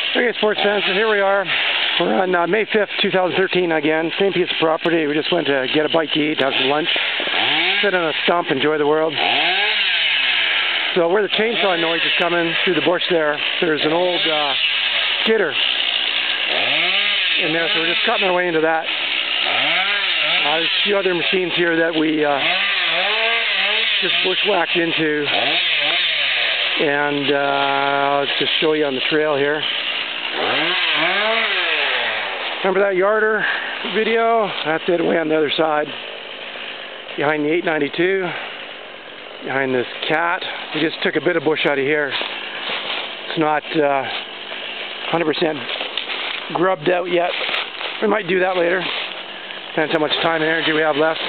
Okay, sports fans, so here we are. We're on May 5th, 2013 again. Same piece of property. We just went to get a bite to eat, have some lunch, sit on a stump, enjoy the world. So where the chainsaw noise is coming through the bush there's an old skidder in there, so we're just cutting our way into that. There's a few other machines here that we just bushwhacked into, and I'll just show you on the trail here. Remember that yarder video? That's it, way on the other side, behind the 892, behind this cat. We just took a bit of bush out of here. It's not 100% grubbed out yet. We might do that later. Depends how much time and energy we have left.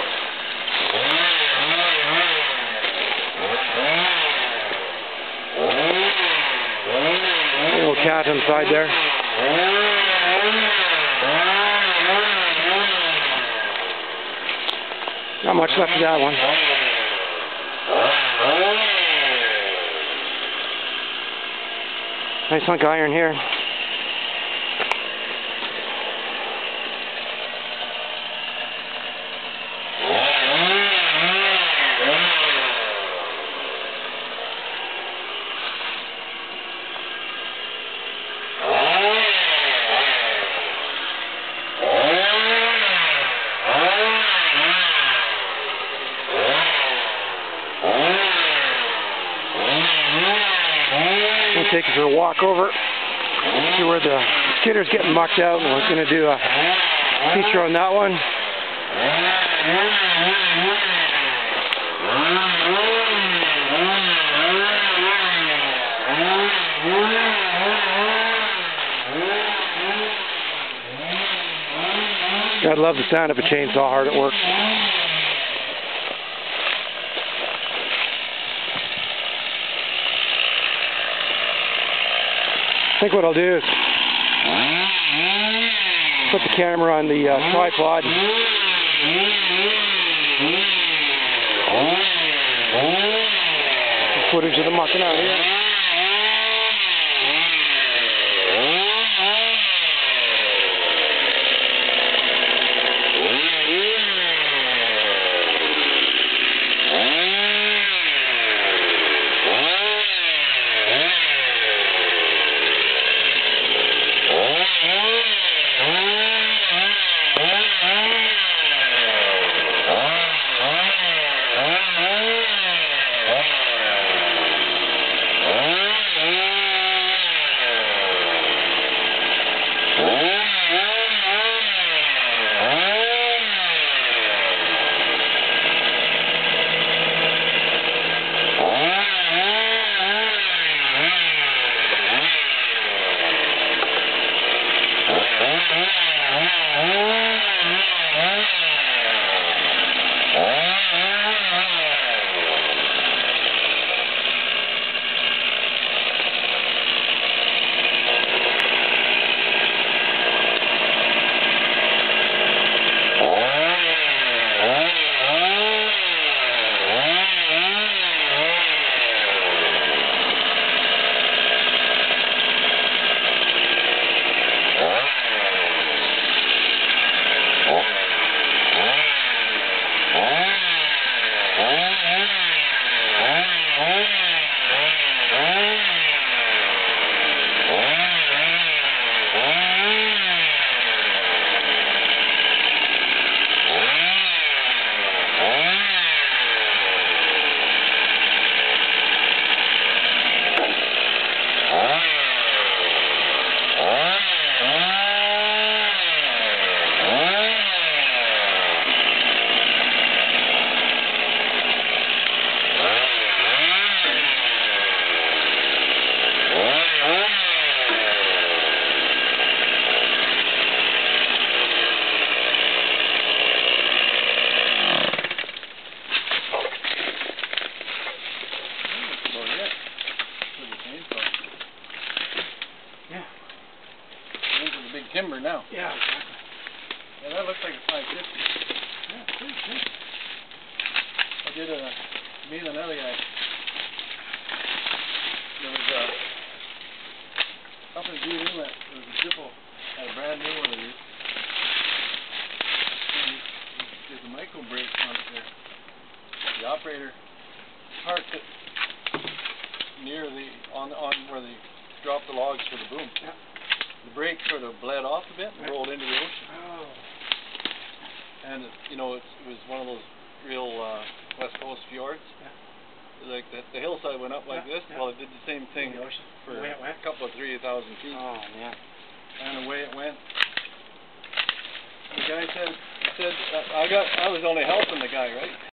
Little cat inside there. Not much left of that one. Nice hunk of iron here. We'll take you for a walk over to where the skidder's getting mucked out, and we're going to do a feature on that one. Gotta love the sound of a chainsaw hard at work. I think what I'll do is put the camera on the tripod. Footage of the mucking out here. Timber now. Yeah, exactly. Yeah, that looks like a 550. Yeah, pretty good. I did me and another guy. There was up in Deere Inlet. the operator parked it near on where they dropped the logs for the boom. Yeah. The brake sort of bled off a bit and rolled into the ocean. Oh. And it was one of those real West Coast fjords. Yeah. Like the hillside went up like this. Yeah. Well, it did the same thing for the way it went. a couple of 3,000 feet. Oh man. And the way it went. The guy said, I was only helping the guy, right?